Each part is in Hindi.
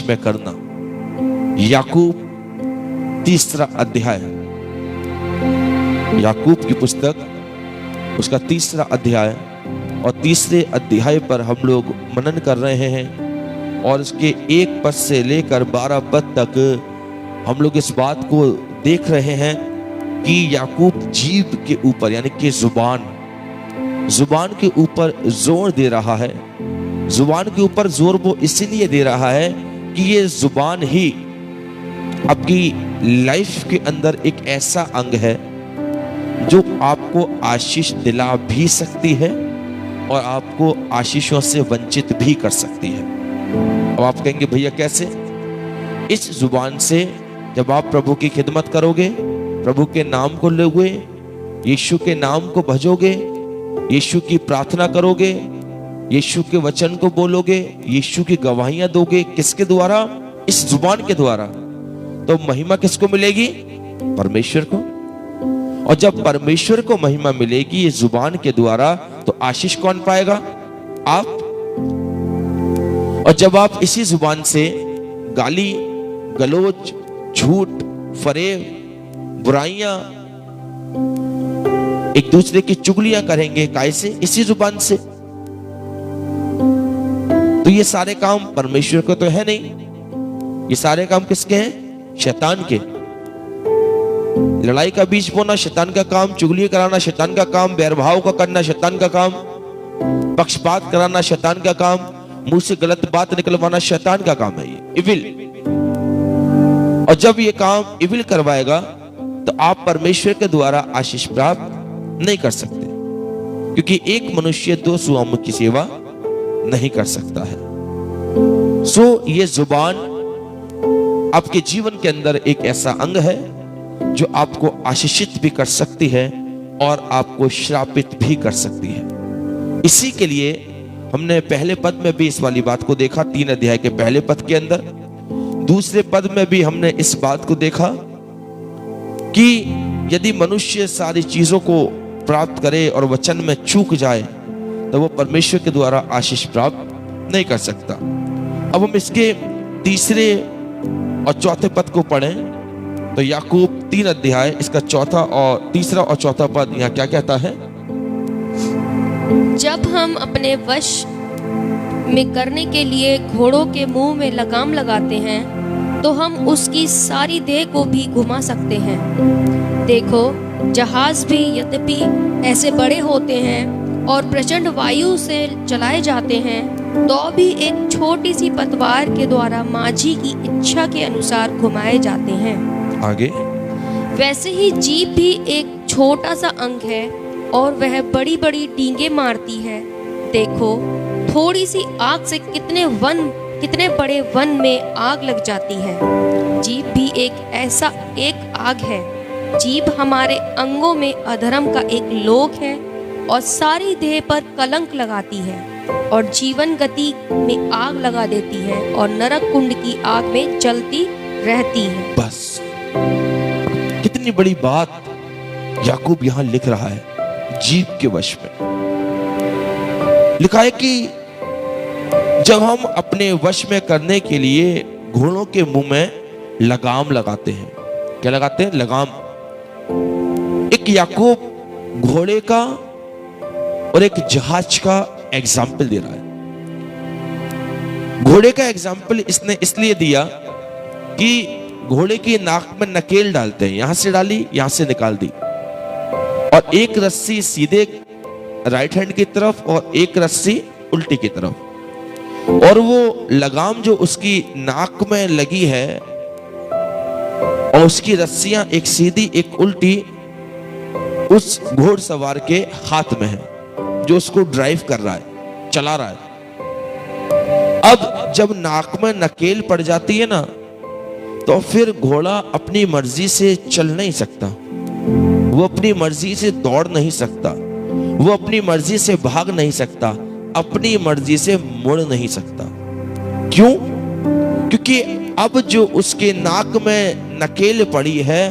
में करना। याकूब 3 अध्याय, याकूब की पुस्तक उसका 3 अध्याय और 3 अध्याय पर हम लोग मनन कर रहे हैं और उसके 1 पद से लेकर 12 पद तक हम लोग इस बात को देख रहे हैं कि याकूब जीभ के ऊपर यानी कि जुबान के ऊपर जोर दे रहा है। जुबान के ऊपर जोर वो इसीलिए दे रहा है कि ये जुबान ही आपकी लाइफ के अंदर एक ऐसा अंग है जो आपको आशीष दिला भी सकती है और आपको आशीषों से वंचित भी कर सकती है। अब आप कहेंगे भैया कैसे? इस जुबान से जब आप प्रभु की खिदमत करोगे, प्रभु के नाम को लोगे, यीशु के नाम को भजोगे, यीशु की प्रार्थना करोगे, यीशु के वचन को बोलोगे, यीशु की गवाहियां दोगे, किसके द्वारा? इस जुबान के द्वारा। तो महिमा किसको मिलेगी? परमेश्वर को। और जब परमेश्वर को महिमा मिलेगी ये जुबान के द्वारा, तो आशीष कौन पाएगा? आप। और जब आप इसी जुबान से गाली गलोच, झूठ, फरेब, बुराइयां, एक दूसरे की चुगलियां करेंगे, कैसे? इसी जुबान से। तो ये सारे काम परमेश्वर को तो है नहीं, ये सारे काम किसके हैं? शैतान के। लड़ाई का बीज बोना शैतान का काम, चुगली कराना शैतान का काम, बैरभाव का करना शैतान का काम, पक्षपात कराना शैतान का काम, मुंह से गलत बात निकलवाना शैतान का काम है, ये इविल। और जब ये काम इविल करवाएगा तो आप परमेश्वर के द्वारा आशीष प्राप्त नहीं कर सकते, क्योंकि एक मनुष्य 2 स्वामियों की सेवा नहीं कर सकता है। ये जुबान आपके जीवन के अंदर एक ऐसा अंग है जो आपको आशीषित भी कर सकती है और आपको श्रापित भी कर सकती है। इसी के लिए हमने पहले पद में भी इस वाली बात को देखा, 3 अध्याय के पहले पद के अंदर। दूसरे पद में भी हमने इस बात को देखा कि यदि मनुष्य सारी चीजों को प्राप्त करे और वचन में चूक जाए तो वो परमेश्वर के द्वारा आशीष प्राप्त नहीं कर सकता। अब हम इसके 3 और 4 पद को पढ़ें तो याकूब 3 अध्याय इसका 3 और 4 पद यहाँ क्या कहता है? जब हम अपने वश में करने के लिए घोड़ों के मुंह में लगाम लगाते हैं तो हम उसकी सारी देह को भी घुमा सकते हैं। देखो, जहाज भी यद्यपि ऐसे बड़े होते हैं और प्रचंड वायु से चलाए जाते हैं तो भी एक छोटी सी पतवार के द्वारा माझी की इच्छा के अनुसार घुमाए जाते हैं। आगे, वैसे ही जीभ भी एक छोटा सा अंग है और वह बड़ी बड़ी डींगे मारती है। देखो, थोड़ी सी आग से कितने बड़े वन में आग लग जाती है। जीभ भी एक आग है। जीभ हमारे अंगों में अधर्म का एक लोक है और सारी देह पर कलंक लगाती है और जीवन गति में आग लगा देती है और नरक कुंड की आग में जलती रहती है। बस कितनी बड़ी बात याकूब यहां लिख रहा है। जीभ के वश में लिखा है कि जब हम अपने वश में करने के लिए घोड़ों के मुंह में लगाम लगाते हैं। क्या लगाते हैं? लगाम। एक याकूब घोड़े का और एक जहाज का एग्जाम्पल दे रहा है। घोड़े का एग्जाम्पल इसने इसलिए दिया कि घोड़े की नाक में नकेल डालते हैं, यहां से डाली, यहां से निकाल दी, और एक रस्सी सीधे राइट हैंड की तरफ और एक रस्सी उल्टी की तरफ, और वो लगाम जो उसकी नाक में लगी है और उसकी रस्सियां एक सीधी एक उल्टी उस घोड़सवार के हाथ में है जो उसको ड्राइव कर रहा है, चला रहा है। अब जब नाक में नकेल पड़ जाती है ना तो फिर घोड़ा अपनी मर्जी से चल नहीं सकता, वो अपनी मर्जी से दौड़ नहीं सकता, वो अपनी मर्जी से भाग नहीं सकता, अपनी मर्जी से मुड़ नहीं सकता। क्यों? क्योंकि अब जो उसके नाक में नकेल पड़ी है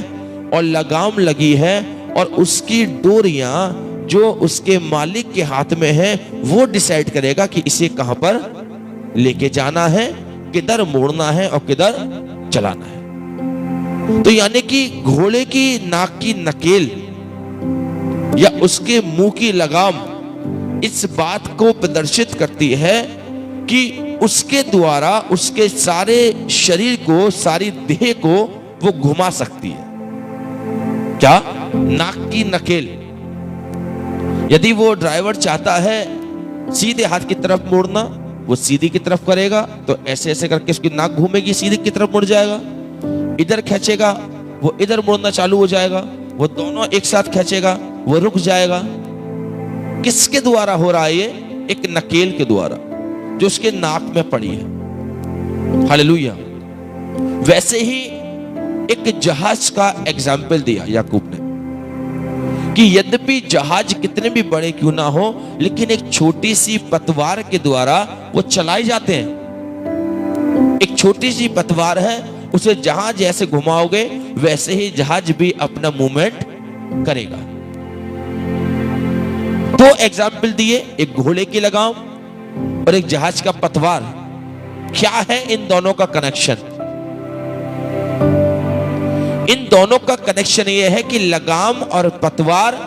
और लगाम लगी है और उसकी डोरियां जो उसके मालिक के हाथ में है, वो डिसाइड करेगा कि इसे कहां पर लेके जाना है, किधर मोड़ना है और किधर चलाना है। तो यानी कि घोड़े की नाक की नकेल या उसके मुंह की लगाम इस बात को प्रदर्शित करती है कि उसके द्वारा उसके सारे शरीर को, सारी देह को वो घुमा सकती है। क्या? नाक की नकेल। यदि वो ड्राइवर चाहता है सीधे हाथ की तरफ मोड़ना, वो सीधी की तरफ करेगा तो ऐसे ऐसे करके उसकी नाक घूमेगी, सीधी की तरफ मुड़ जाएगा। इधर खींचेगा, वो इधर मुड़ना चालू हो जाएगा। वो दोनों एक साथ खींचेगा, वो रुक जाएगा। किसके द्वारा हो रहा है ये? एक नकेल के द्वारा जो उसके नाक में पड़ी है। हालेलुया। वैसे ही एक जहाज का एग्जाम्पल दिया याकूब ने कि यद्यपि जहाज कितने भी बड़े क्यों ना हो, लेकिन एक छोटी सी पतवार के द्वारा वो चलाए जाते हैं। एक छोटी सी पतवार है, उसे जहां जैसे घुमाओगे वैसे ही जहाज भी अपना मूवमेंट करेगा। दो एग्जाम्पल दिए, एक घोड़े की लगाम और एक जहाज का पतवार। क्या है इन दोनों का कनेक्शन? इन दोनों का कनेक्शन ये है कि लगाम और पतवार,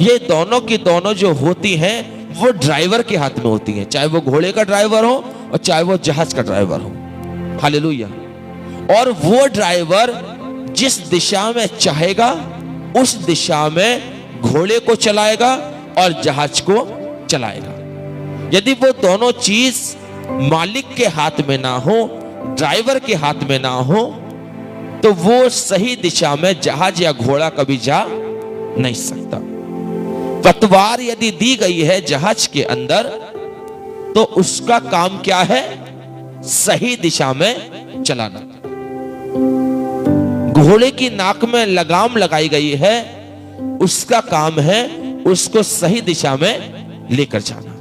ये दोनों की दोनों जो होती हैं वो ड्राइवर के हाथ में होती हैं, चाहे वो घोड़े का ड्राइवर हो और चाहे वो जहाज का ड्राइवर हो। हालेलुया। और वो ड्राइवर जिस दिशा में चाहेगा उस दिशा में घोड़े को चलाएगा और जहाज को चलाएगा। यदि वो दोनों चीज मालिक के हाथ में ना हो, ड्राइवर के हाथ में ना हो, तो वो सही दिशा में जहाज या घोड़ा कभी जा नहीं सकता। पतवार यदि दी गई है जहाज के अंदर तो उसका काम क्या है? सही दिशा में चलाना। घोड़े की नाक में लगाम लगाई गई है, उसका काम है उसको सही दिशा में लेकर जाना।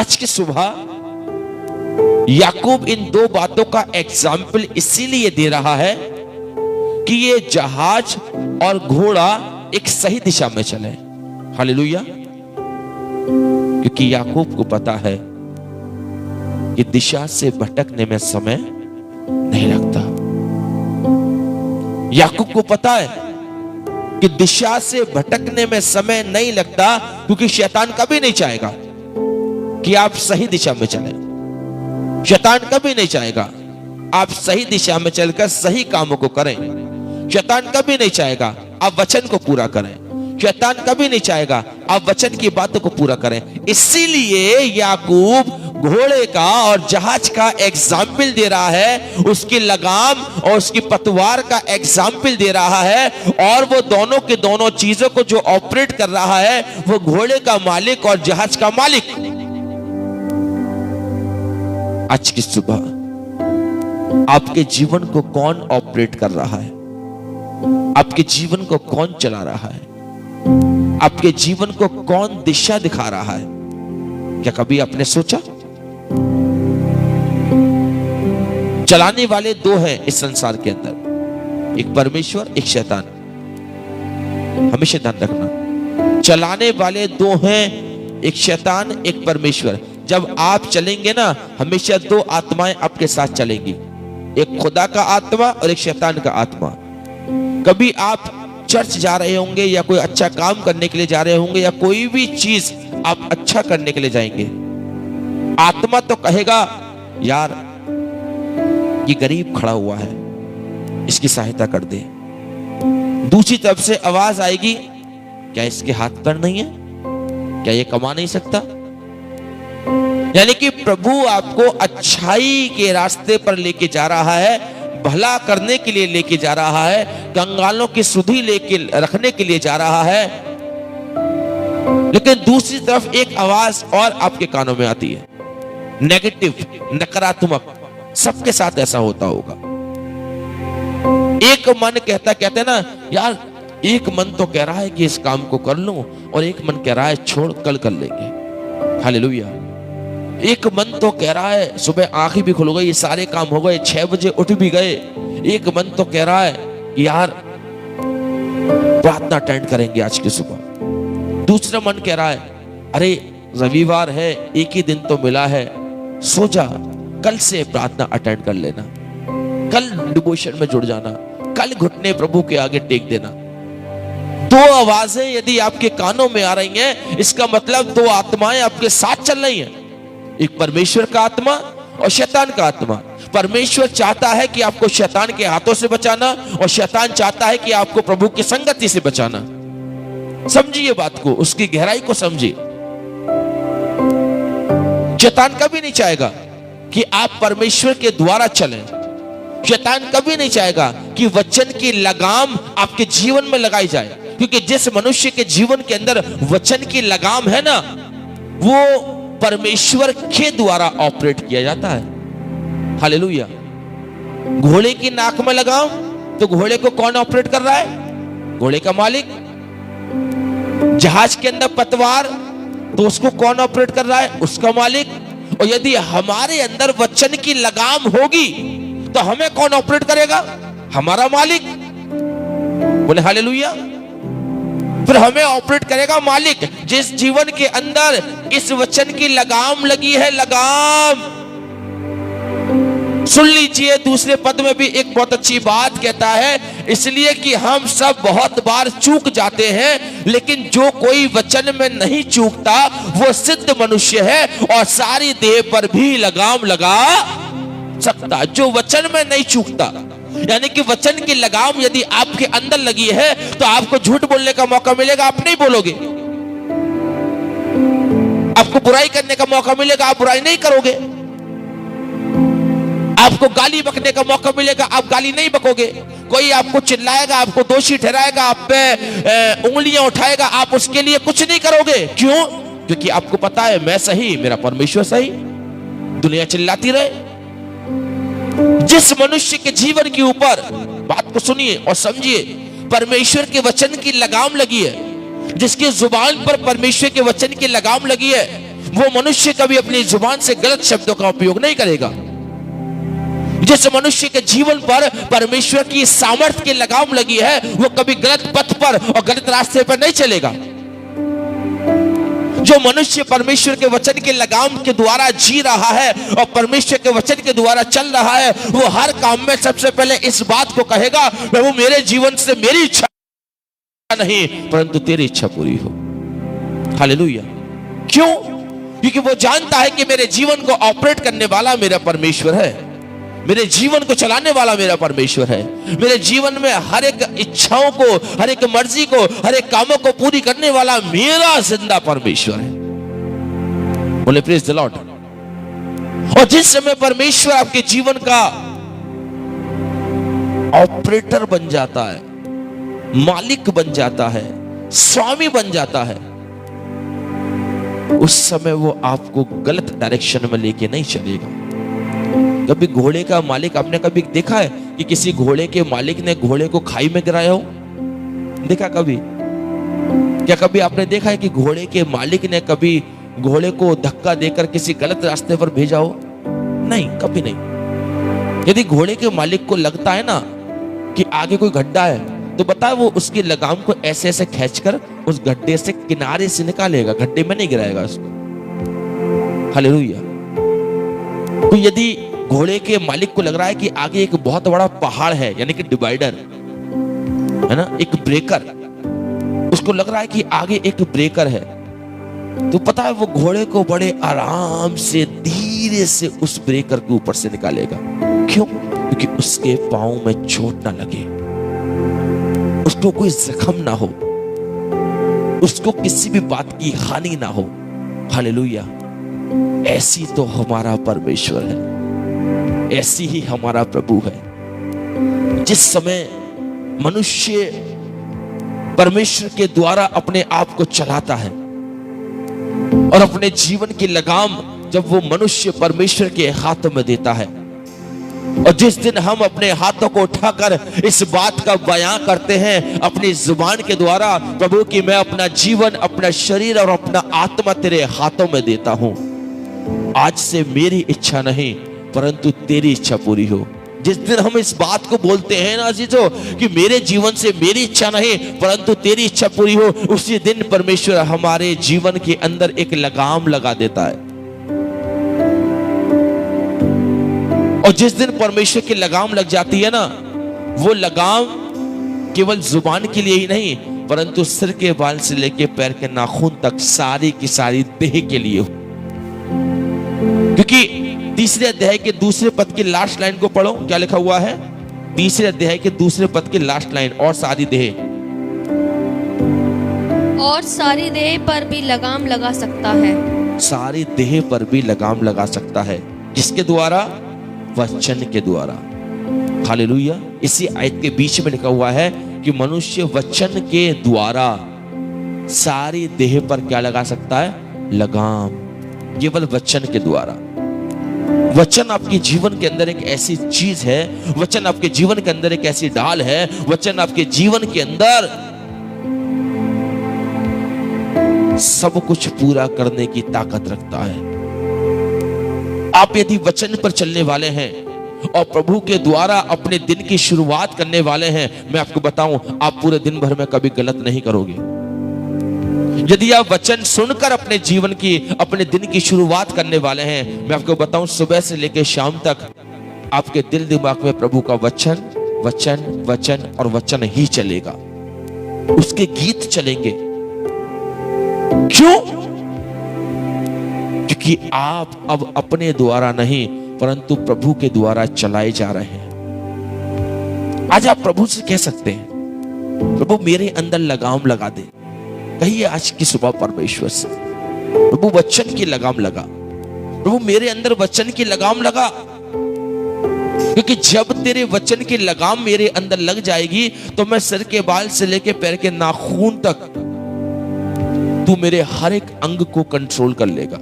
आज की सुबह याकूब इन दो बातों का एग्जाम्पल इसीलिए दे रहा है कि ये जहाज और घोड़ा एक सही दिशा में चले। हालेलुया। क्योंकि याकूब को पता है कि दिशा से भटकने में समय नहीं लगता। याकूब को पता है कि दिशा से भटकने में समय नहीं लगता, क्योंकि शैतान कभी नहीं चाहेगा कि आप सही दिशा में चलें। शैतान कभी नहीं चाहेगा आप सही दिशा में चलकर सही कामों को करें। शैतान कभी नहीं चाहेगा आप वचन को पूरा करें। शैतान कभी नहीं चाहेगा आप वचन की बातों को पूरा करें। इसीलिए याकूब घोड़े का और जहाज का एग्जाम्पल दे रहा है, उसकी लगाम और उसकी पतवार का एग्जाम्पल दे रहा है, और वो दोनों के दोनों चीजों को जो ऑपरेट कर रहा है वो घोड़े का मालिक और जहाज का मालिक। आज की सुबह आपके जीवन को कौन ऑपरेट कर रहा है? आपके जीवन को कौन चला रहा है? आपके जीवन को कौन दिशा दिखा रहा है? क्या कभी आपने सोचा? चलाने वाले दो हैं इस संसार के अंदर, एक परमेश्वर, एक शैतान। हमेशा ध्यान रखना, चलाने वाले दो हैं, एक शैतान, एक परमेश्वर। जब आप चलेंगे ना, हमेशा दो आत्माएं आपके साथ चलेंगी, एक खुदा का आत्मा और एक शैतान का आत्मा। कभी आप चर्च जा रहे होंगे या कोई अच्छा काम करने के लिए जा रहे होंगे या कोई भी चीज आप अच्छा करने के लिए जाएंगे, आत्मा तो कहेगा यार ये गरीब खड़ा हुआ है, इसकी सहायता कर दे। दूसरी तरफ से आवाज आएगी, क्या इसके हाथ पैर नहीं है? क्या ये कमा नहीं सकता? यानी कि प्रभु आपको अच्छाई के रास्ते पर लेके जा रहा है, भला करने के लिए लेके जा रहा है, कंगालों की सुधि लेके रखने के लिए जा रहा है। लेकिन दूसरी तरफ एक आवाज और आपके कानों में आती है, नेगेटिव, नकारात्मक। सबके साथ ऐसा होता होगा। एक मन कहते ना यार, एक मन तो कह रहा है कि इस काम को कर लूं और एक मन कह रहा है छोड़, कल कर लेंगे। हालेलुया। एक मन तो कह रहा है सुबह आंखें भी खुल गई, सारे काम हो गए, 6 बजे उठ भी गए। एक मन तो कह रहा है यार प्रार्थना अटेंड करेंगे आज की सुबह। दूसरा मन कह रहा है अरे रविवार है, एक ही दिन तो मिला है, सो जा, कल से प्रार्थना अटेंड कर लेना, कल डिवोशन में जुड़ जाना, कल घुटने प्रभु के आगे टेक देना। दो आवाजें यदि आपके कानों में आ रही हैं, इसका मतलब दो आत्माएं आपके साथ चल रही हैं, एक परमेश्वर का आत्मा और शैतान का आत्मा। परमेश्वर चाहता है कि आपको शैतान के हाथों से बचाना, और शैतान चाहता है कि आपको प्रभु की संगति से बचाना। समझिए बात को, उसकी गहराई को समझिए। शैतान कभी नहीं चाहेगा कि आप परमेश्वर के द्वारा चलें। शैतान कभी नहीं चाहेगा कि वचन की लगाम आपके जीवन में लगाई जाए, क्योंकि जिस मनुष्य के जीवन के अंदर वचन की लगाम है ना, वो परमेश्वर के द्वारा ऑपरेट किया जाता है। हालेलुया। घोड़े की नाक में लगाम, तो घोड़े को कौन ऑपरेट कर रहा है? घोड़े का मालिक। जहाज के अंदर पतवार, तो उसको कौन ऑपरेट कर रहा है? उसका मालिक। और यदि हमारे अंदर वचन की लगाम होगी, तो हमें कौन ऑपरेट करेगा? हमारा मालिक। बोले हालेलुया। फिर हमें ऑपरेट करेगा मालिक। जिस जीवन के अंदर इस वचन की लगाम लगी है, लगाम। सुन लीजिए, दूसरे पद में भी एक बहुत अच्छी बात कहता है, इसलिए कि हम सब बहुत बार चूक जाते हैं, लेकिन जो कोई वचन में नहीं चूकता वो सिद्ध मनुष्य है और सारी देह पर भी लगाम लगा सकता। जो वचन में नहीं चूकता, यानी कि वचन की लगाम यदि आपके अंदर लगी है, तो आपको झूठ बोलने का मौका मिलेगा, आप नहीं बोलोगे। आपको बुराई करने का मौका मिलेगा, आप बुराई नहीं करोगे। आपको गाली बकने का मौका मिलेगा, आप गाली नहीं बकोगे। कोई आपको चिल्लाएगा, आपको दोषी ठहराएगा, आप पे उंगलियां उठाएगा, आप उसके लिए कुछ नहीं करोगे। क्यों? क्योंकि आपको पता है मैं सही, मेरा परमेश्वर सही। दुनिया चिल्लाती रहे। जिस मनुष्य के जीवन के ऊपर, बात को सुनिए और समझिए, परमेश्वर के वचन की लगाम लगी है, जिसकी जुबान पर परमेश्वर के वचन की लगाम लगी है, वो मनुष्य कभी अपनी जुबान से गलत शब्दों का उपयोग नहीं करेगा। जिस मनुष्य के जीवन पर परमेश्वर की सामर्थ्य की लगाम लगी है, वो कभी गलत पथ पर और गलत रास्ते पर नहीं चलेगा। जो मनुष्य परमेश्वर के वचन के लगाम के द्वारा जी रहा है और परमेश्वर के वचन के द्वारा चल रहा है, वो हर काम में सबसे पहले इस बात को कहेगा, प्रभु मेरे जीवन से मेरी इच्छा नहीं परंतु तेरी इच्छा पूरी हो। हालेलुया। क्यों? क्योंकि वो जानता है कि मेरे जीवन को ऑपरेट करने वाला मेरा परमेश्वर है, मेरे जीवन को चलाने वाला मेरा परमेश्वर है। मेरे जीवन में हर एक इच्छाओं को, हर एक मर्जी को, हर एक कामों को पूरी करने वाला मेरा जिंदा परमेश्वर है। बोले प्रेज द लॉर्ड। और जिस समय परमेश्वर आपके जीवन का ऑपरेटर बन जाता है, मालिक बन जाता है, स्वामी बन जाता है, उस समय वो आपको गलत डायरेक्शन में लेके नहीं चलेगा। कभी घोड़े का मालिक आपने कभी देखा है कि किसी घोड़े के मालिक ने घोड़े को खाई में गिराया हो? देखा कभी? क्या कभी आपने देखा है कि घोड़े के मालिक ने कभी घोड़े को धक्का देकर किसी गलत रास्ते पर भेजा हो? नहीं, कभी नहीं। यदि घोड़े के मालिक को लगता है ना कि आगे कोई गड्ढा है, तो बता वो उसकी लगाम को ऐसे ऐसे खींचकर उस गड्ढे से किनारे से निकालेगा, गड्ढे में नहीं गिराएगा उसको। हालेलुया। तो यदि घोड़े के मालिक को लग रहा है कि आगे एक बहुत बड़ा पहाड़ है, यानी कि डिवाइडर है ना, एक ब्रेकर, उसको लग रहा है कि आगे एक ब्रेकर है, तो पता है वो घोड़े को बड़े आराम से धीरे से उस ब्रेकर के ऊपर से निकालेगा। क्यों? क्योंकि उसके पांव में चोट ना लगे, उसको कोई जख्म ना हो, उसको किसी भी बात की हानि ना हो। हालेलुया। ऐसी तो हमारा परमेश्वर है, ऐसी ही हमारा प्रभु है। जिस समय मनुष्य परमेश्वर के द्वारा अपने आप को चलाता है और अपने जीवन की लगाम जब वो मनुष्य परमेश्वर के हाथों में देता है, और जिस दिन हम अपने हाथों को उठाकर इस बात का बयां करते हैं अपनी जुबान के द्वारा, प्रभु कि मैं अपना जीवन, अपना शरीर और अपना आत्मा तेरे हाथों में देता हूं, आज से मेरी इच्छा नहीं परंतु तेरी इच्छा पूरी हो। जिस दिन हम इस बात को बोलते हैं ना अजीजों कि मेरे जीवन से मेरी इच्छा नहीं परंतु तेरी इच्छा पूरी हो, उसी दिन परमेश्वर हमारे जीवन के अंदर एक लगाम लगा देता है। और जिस दिन परमेश्वर की लगाम लग जाती है ना, वो लगाम केवल जुबान के लिए ही नहीं, परंतु सिर के बाल से लेके पैर के नाखून तक सारी की सारी देह के लिए। क्योंकि तीसरे अध्याय के दूसरे पद की लास्ट लाइन को पढ़ो, क्या लिखा हुआ है? तीसरे अध्याय के दूसरे पद की लास्ट लाइन, और सारी देह, और सारी देह पर भी लगाम लगा सकता है। सारी देह पर भी लगाम लगा सकता है। किसके द्वारा? वचन के द्वारा। हालेलुया। इसी आयत के बीच में लिखा हुआ है कि मनुष्य वचन के द्वारा सारी देह पर क्या लगा सकता है? लगाम। केवल वचन के द्वारा। वचन आपके जीवन के अंदर एक ऐसी चीज है, वचन आपके जीवन के अंदर एक ऐसी ढाल है, वचन आपके जीवन के अंदर सब कुछ पूरा करने की ताकत रखता है। आप यदि वचन पर चलने वाले हैं और प्रभु के द्वारा अपने दिन की शुरुआत करने वाले हैं, मैं आपको बताऊं, आप पूरे दिन भर में कभी गलत नहीं करोगे। यदि आप वचन सुनकर अपने जीवन की, अपने दिन की शुरुआत करने वाले हैं, मैं आपको बताऊं, सुबह से लेकर शाम तक आपके दिल दिमाग में प्रभु का वचन वचन वचन और वचन ही चलेगा। उसके गीत चलेंगे। क्यों? क्योंकि आप अब अपने द्वारा नहीं, परंतु प्रभु के द्वारा चलाए जा रहे हैं। आज आप प्रभु से कह सकते हैं, प्रभु मेरे अंदर लगाम लगा दे। कहिए आज की सुबह परमेश्वर से, प्रभु वचन की लगाम लगा, प्रभु मेरे अंदर वचन की लगाम लगा। क्योंकि जब तेरे वचन की लगाम मेरे अंदर लग जाएगी तो मैं सिर के बाल से लेकर पैर के नाखून तक तू मेरे हर एक अंग को कंट्रोल कर लेगा।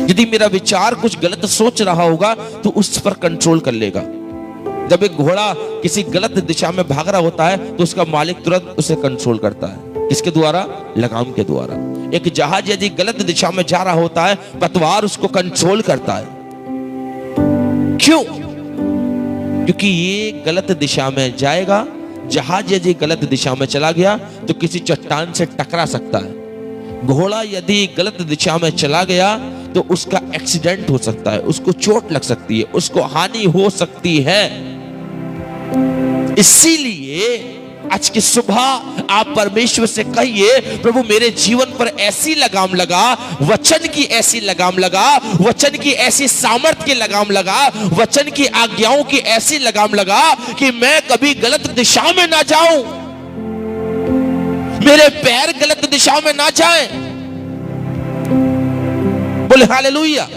यदि मेरा विचार कुछ गलत सोच रहा होगा तो उस पर कंट्रोल कर लेगा। जब एक घोड़ा किसी गलत दिशा में भाग रहा होता है तो उसका मालिक तुरंत उसे कंट्रोल करता है। किसके द्वारा? लगाम के द्वारा। एक जहाज यदि गलत दिशा में जा रहा होता है, पतवार उसको कंट्रोल करता है। क्यों? क्योंकि ये गलत दिशा में जाएगा। जहाज यदि गलत दिशा में चला गया तो किसी चट्टान से टकरा सकता है। घोड़ा यदि गलत दिशा में चला गया तो उसका एक्सीडेंट हो सकता है, उसको चोट लग सकती है, उसको हानि हो सकती है। इसीलिए आज की सुबह आप परमेश्वर से कहिए, प्रभु मेरे जीवन पर ऐसी लगाम लगा, वचन की ऐसी लगाम लगा, वचन की ऐसी सामर्थ की लगाम लगा, वचन की आज्ञाओं की ऐसी लगाम लगा कि मैं कभी गलत दिशा में ना जाऊं, मेरे पैर गलत दिशा में ना जाएं। बोले हालेलुया।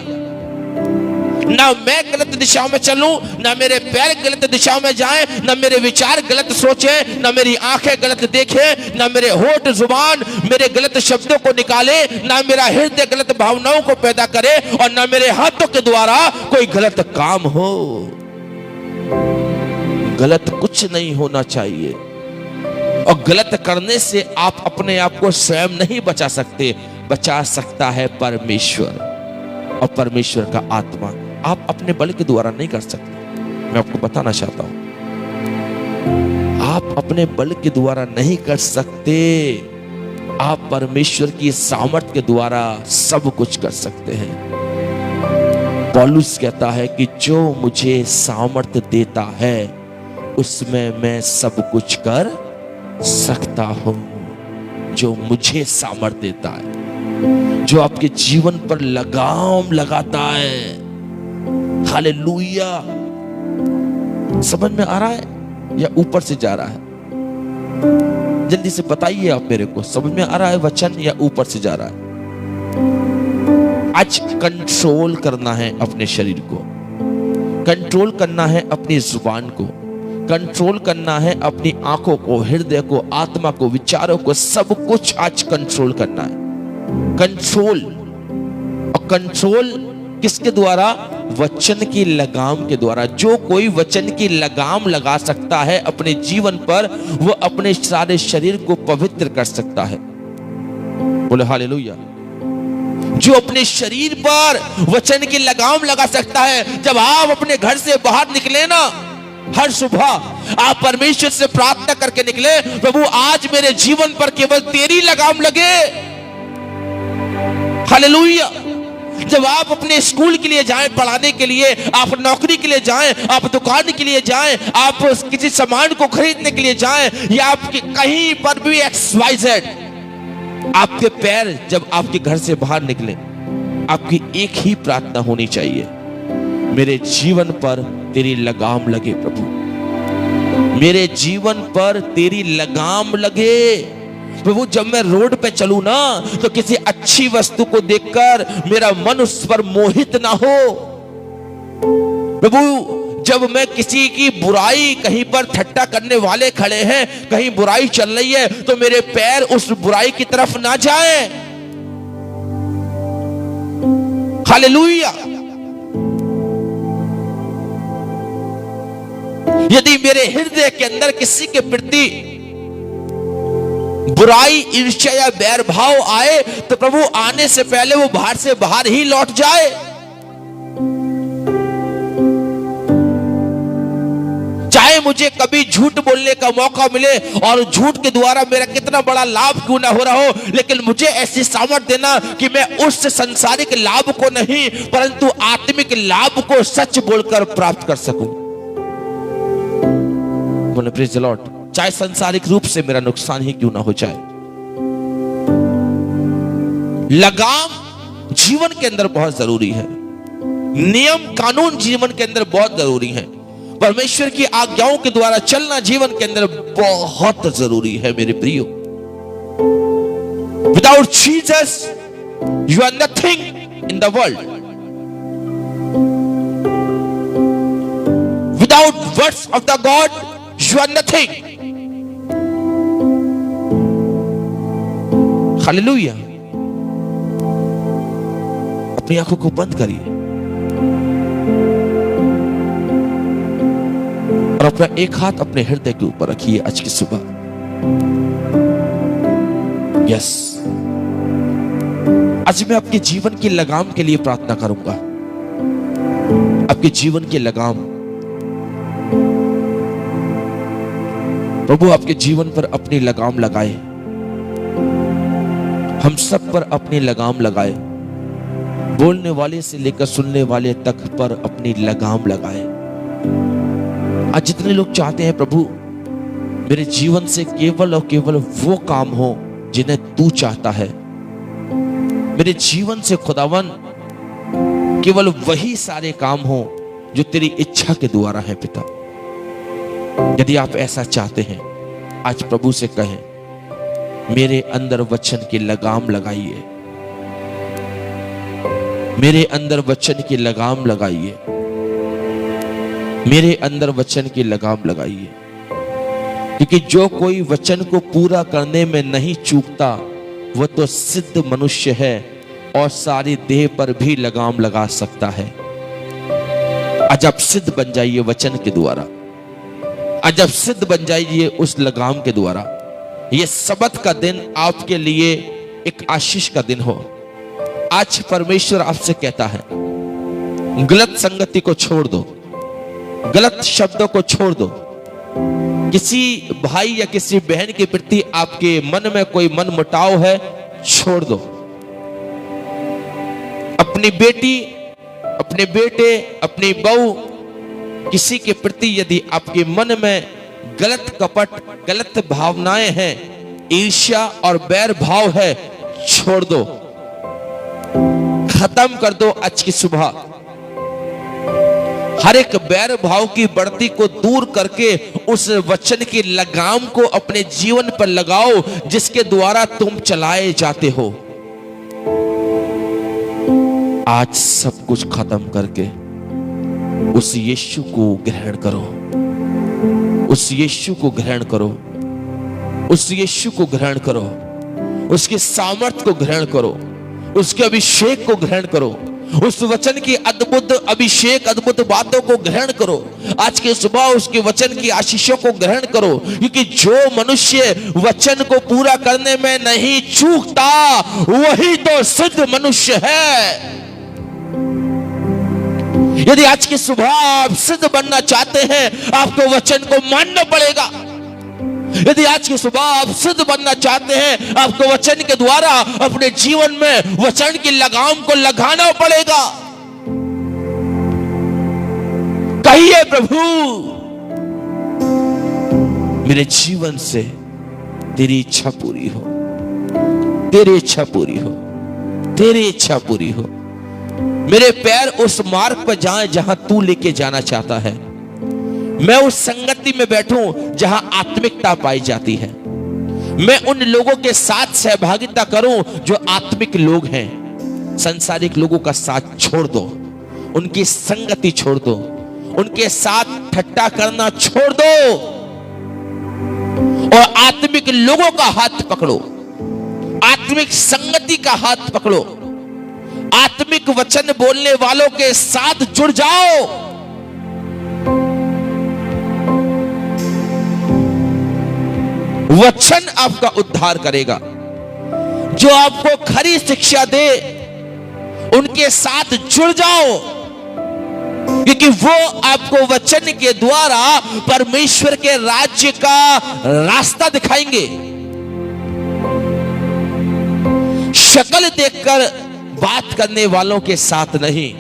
ना मैं गलत दिशा में चलूं, ना मेरे पैर गलत दिशा में जाएं, ना मेरे विचार गलत सोचें, ना मेरी आंखें गलत देखें, ना मेरे होठ जुबान मेरे गलत शब्दों को निकाले, ना मेरा हृदय गलत भावनाओं को पैदा करे, और ना मेरे हाथों के द्वारा कोई गलत काम हो। गलत कुछ नहीं होना चाहिए। और गलत करने से आप अपने आप को स्वयं नहीं बचा सकते, बचा सकता है परमेश्वर और परमेश्वर का आत्मा। आप अपने बल के द्वारा नहीं कर सकते। मैं आपको बताना चाहता हूं, आप अपने बल के द्वारा नहीं कर सकते, आप परमेश्वर की सामर्थ के द्वारा सब कुछ कर सकते हैं। पौलुस कहता है कि जो मुझे सामर्थ देता है उसमें मैं सब कुछ कर सकता हूं। जो मुझे सामर्थ देता है, जो आपके जीवन पर लगाम लगाता है। हालेलुया। समझ में आ रहा है या ऊपर से जा रहा है? जल्दी से बताइए आप मेरे को, समझ में आ रहा है वचन या ऊपर से जा रहा है? आज कंट्रोल करना है अपने शरीर को, कंट्रोल करना है अपनी जुबान को, कंट्रोल करना है अपनी आंखों को, हृदय को, आत्मा को, विचारों को, सब कुछ आज कंट्रोल करना है। कंट्रोल। और कंट्रोल किसके द्वारा? वचन की लगाम के द्वारा। जो कोई वचन की लगाम लगा सकता है अपने जीवन पर, वो अपने सारे शरीर को पवित्र कर सकता है। बोले हालेलुया। जो अपने शरीर पर वचन की लगाम लगा सकता है, जब आप अपने घर से बाहर निकले ना, हर सुबह आप परमेश्वर से प्रार्थना करके निकले, प्रभु आज मेरे जीवन पर केवल तेरी लगाम लगे। हालेलुया। जब आप अपने स्कूल के लिए जाएं, पढ़ाने के लिए, आप नौकरी के लिए जाएं, आप दुकान के लिए जाएं, आप किसी सामान को खरीदने के लिए जाएं, या आप कहीं पर भी XYZ, आपके पैर जब आपके घर से बाहर निकले, आपकी एक ही प्रार्थना होनी चाहिए, मेरे जीवन पर तेरी लगाम लगे प्रभु, मेरे जीवन पर तेरी लगाम लगे प्रभु। जब मैं रोड पे चलूं ना, तो किसी अच्छी वस्तु को देखकर मेरा मन उस पर मोहित ना हो प्रभु। जब मैं किसी की बुराई, कहीं पर ठट्टा करने वाले खड़े हैं, कहीं बुराई चल रही है, तो मेरे पैर उस बुराई की तरफ ना जाए। हालेलुया। यदि मेरे हृदय के अंदर किसी के प्रति बुराई, ईर्ष्या या बैर भाव आए, तो प्रभु आने से पहले वो बाहर से बाहर ही लौट जाए। चाहे मुझे कभी झूठ बोलने का मौका मिले और झूठ के द्वारा मेरा कितना बड़ा लाभ क्यों ना हो रहा हो, लेकिन मुझे ऐसी सामर्थ देना कि मैं उस संसारिक लाभ को नहीं, परंतु आत्मिक लाभ को सच बोलकर प्राप्त कर सकूं। बोले प्रेज़ द लॉर्ड। चाहे सांसारिक रूप से मेरा नुकसान ही क्यों ना हो जाए। लगाम जीवन के अंदर बहुत जरूरी है, नियम कानून जीवन के अंदर बहुत जरूरी है, परमेश्वर की आज्ञाओं के द्वारा चलना जीवन के अंदर बहुत जरूरी है मेरे प्रियो। Without Jesus you are nothing in the world. Without words of the God you are nothing. Hallelujah. अपनी आंखों को बंद करिए और अपना एक हाथ अपने हृदय के ऊपर रखिए आज की सुबह। यस, आज मैं आपके जीवन की लगाम के लिए प्रार्थना करूंगा। आपके जीवन की लगाम, प्रभु आपके जीवन पर अपनी लगाम लगाए, हम सब पर अपनी लगाम लगाए, बोलने वाले से लेकर सुनने वाले तक पर अपनी लगाम लगाए। आज जितने लोग चाहते हैं प्रभु मेरे जीवन से केवल और केवल वो काम हो जिन्हें तू चाहता है, मेरे जीवन से खुदावन केवल वही सारे काम हो जो तेरी इच्छा के द्वारा है पिता। यदि आप ऐसा चाहते हैं, आज प्रभु से कहें, मेरे अंदर वचन की लगाम लगाइए, मेरे अंदर वचन की लगाम लगाइए, मेरे अंदर वचन की लगाम लगाइए। क्योंकि जो कोई वचन को पूरा करने में नहीं चूकता, वह तो सिद्ध मनुष्य है और सारी देह पर भी लगाम लगा सकता है। आज आप सिद्ध बन जाइए वचन के द्वारा, आज आप सिद्ध बन जाइए उस लगाम के द्वारा। ये सबत का दिन आपके लिए एक आशीष का दिन हो। आज परमेश्वर आपसे कहता है, गलत संगति को छोड़ दो, गलत शब्दों को छोड़ दो। किसी भाई या किसी बहन के प्रति आपके मन में कोई मन मुटाव है, छोड़ दो। अपनी बेटी, अपने बेटे, अपनी बहू, किसी के प्रति यदि आपके मन में गलत कपट, गलत भावनाएं हैं, ईर्ष्या और बैर भाव है, छोड़ दो, खत्म कर दो आज की सुबह। हर एक बैर भाव की बढ़ती को दूर करके उस वचन की लगाम को अपने जीवन पर लगाओ जिसके द्वारा तुम चलाए जाते हो। आज सब कुछ खत्म करके उस यीशु को ग्रहण करो, उस यीशु को ग्रहण करो, उस यीशु को ग्रहण करो, उसके सामर्थ को ग्रहण करो, उसके अभिषेक को ग्रहण करो, उस वचन की अद्भुत अभिषेक, अद्भुत बातों को ग्रहण करो। आज के सुबह उसके वचन की आशीषों को ग्रहण करो, क्योंकि जो मनुष्य वचन को पूरा करने में नहीं चूकता, वही तो सिद्ध मनुष्य है। यदि आज की सुबह आप सिद्ध बनना चाहते हैं, आपको वचन को मानना पड़ेगा। यदि आज की सुबह आप सिद्ध बनना चाहते हैं, आपको वचन के द्वारा अपने जीवन में वचन की लगाम को लगाना पड़ेगा। कहिए, प्रभु मेरे जीवन से तेरी इच्छा पूरी हो, तेरी इच्छा पूरी हो, तेरी इच्छा पूरी हो। मेरे पैर उस मार्ग पर जाएं जहां तू लेके जाना चाहता है। मैं उस संगति में बैठूं जहां आत्मिकता पाई जाती है। मैं उन लोगों के साथ सहभागिता करूं जो आत्मिक लोग हैं। सांसारिक लोगों का साथ छोड़ दो, उनकी संगति छोड़ दो, उनके साथ ठट्टा करना छोड़ दो और आत्मिक लोगों का हाथ पकड़ो, आत्मिक संगति का हाथ पकड़ो, आत्मिक वचन बोलने वालों के साथ जुड़ जाओ। वचन आपका उद्धार करेगा। जो आपको खरी शिक्षा दे उनके साथ जुड़ जाओ, क्योंकि वो आपको वचन के द्वारा परमेश्वर के राज्य का रास्ता दिखाएंगे। शक्ल देखकर बात करने वालों के साथ नहीं,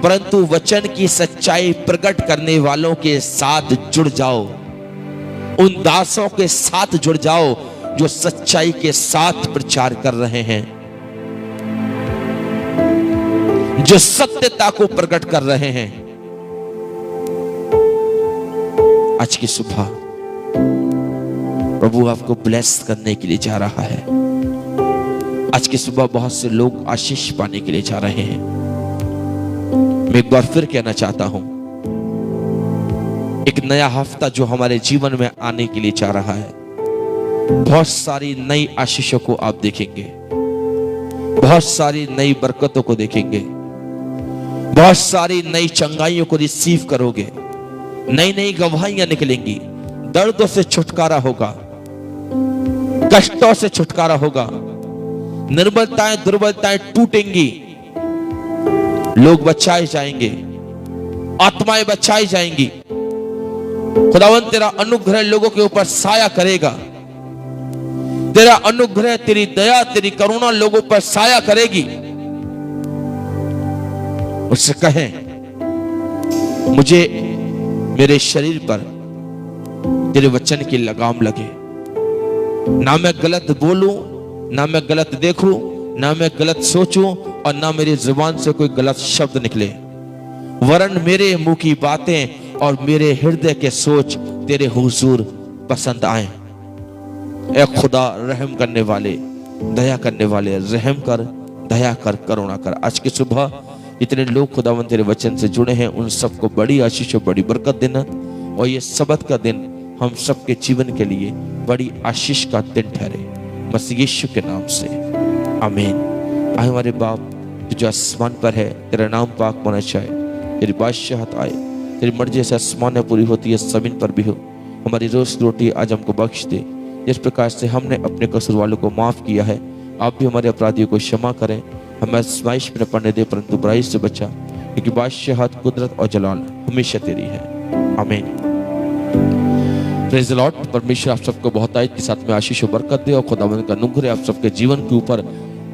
परंतु वचन की सच्चाई प्रकट करने वालों के साथ जुड़ जाओ। उन दासों के साथ जुड़ जाओ जो सच्चाई के साथ प्रचार कर रहे हैं, जो सत्यता को प्रकट कर रहे हैं। आज की सुबह प्रभु आपको ब्लेस करने के लिए जा रहा है। आज की सुबह बहुत से लोग आशीष पाने के लिए जा रहे हैं। मैं एक बार फिर कहना चाहता हूं, एक नया हफ्ता जो हमारे जीवन में आने के लिए जा रहा है, बहुत सारी नई आशीषों को आप देखेंगे, बहुत सारी नई बरकतों को देखेंगे, बहुत सारी नई चंगाइयों को रिसीव करोगे, नई नई गवाहियां निकलेंगी, दर्दों से छुटकारा होगा, कष्टों से छुटकारा होगा, निर्बलताएं दुर्बलताएं टूटेंगी, लोग बचाए जाएंगे, आत्माएं बचाई जाएंगी। खुदावंद तेरा अनुग्रह लोगों के ऊपर साया करेगा। तेरा अनुग्रह, तेरी दया, तेरी करुणा लोगों पर साया करेगी। उससे कहें, मुझे मेरे शरीर पर तेरे वचन की लगाम लगे, ना मैं गलत बोलूं, ना मैं गलत देखूं, ना मैं गलत सोचूं और ना मेरी जुबान से कोई गलत शब्द निकले, वरन मेरे मुंह की बातें और मेरे हृदय के सोच तेरे हुजूर पसंद आए। ऐ खुदा रहम करने वाले, दया करने वाले, रहम कर, दया कर, करुणा कर। आज की सुबह इतने लोग खुदावंद तेरे वचन से जुड़े हैं, उन सबको बड़ी आशीष और बड़ी बरकत देना, और ये सबत का दिन हम सबके जीवन के लिए बड़ी आशीष का दिन ठहरे, मसीह यीशु के नाम से, आमीन। आए हमारे बाप जो आसमान पर है, तेरा नाम पाक होना चाहिए, तेरी बादशाहत आए, तेरी मर्जी से आसमान में पूरी होती है, जमीन पर भी हो। हमारी रोज की रोटी आज हमको बख्श दे, जिस प्रकार से हमने अपने कसूर वालों को माफ किया है, आप भी हमारे अपराधियों को क्षमा करें। हमें आजमाइश में न पड़ने दे, परंतु बुराई से बचा, क्योंकि बादशाहत, कुदरत और जलाल हमेशा तेरी है, आमीन। Praise the Lord. परमेश्वर आप सबको बहुतायत के साथ में आशीष और बरकत दे, और खुदावंद का अनुग्रह आप सबके जीवन के ऊपर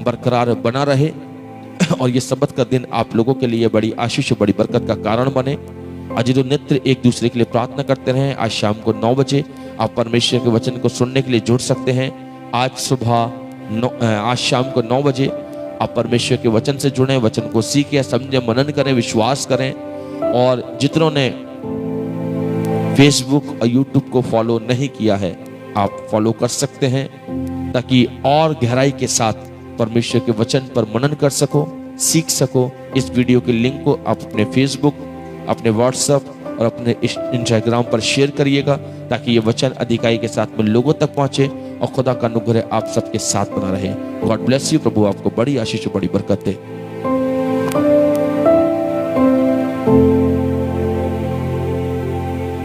बरकरार बना रहे, और ये सबत का दिन आप लोगों के लिए बड़ी आशीष और बड़ी बरकत का कारण बने। आज जो नेत्र एक दूसरे के लिए प्रार्थना करते रहें। आज शाम को 9 बजे आप परमेश्वर के वचन को सुनने के लिए जुड़ सकते हैं। आज शाम को 9 बजे आप परमेश्वर के वचन से जुड़ें, वचन को सीखें, समझें, मनन करें, विश्वास करें। और जितनों ने फेसबुक और यूट्यूब को फॉलो नहीं किया है, आप फॉलो कर सकते हैं, ताकि और गहराई के साथ परमेश्वर के वचन पर मनन कर सको, सीख सको। इस वीडियो के लिंक को आप अपने फेसबुक, अपने व्हाट्सएप और अपने इंस्टाग्राम पर शेयर करिएगा, ताकि ये वचन अधिकाई के साथ में लोगों तक पहुंचे और खुदा का अनुग्रह आप सबके साथ बना रहे। God bless you. प्रभु आपको बड़ी आशीष और बड़ी बरकत दे।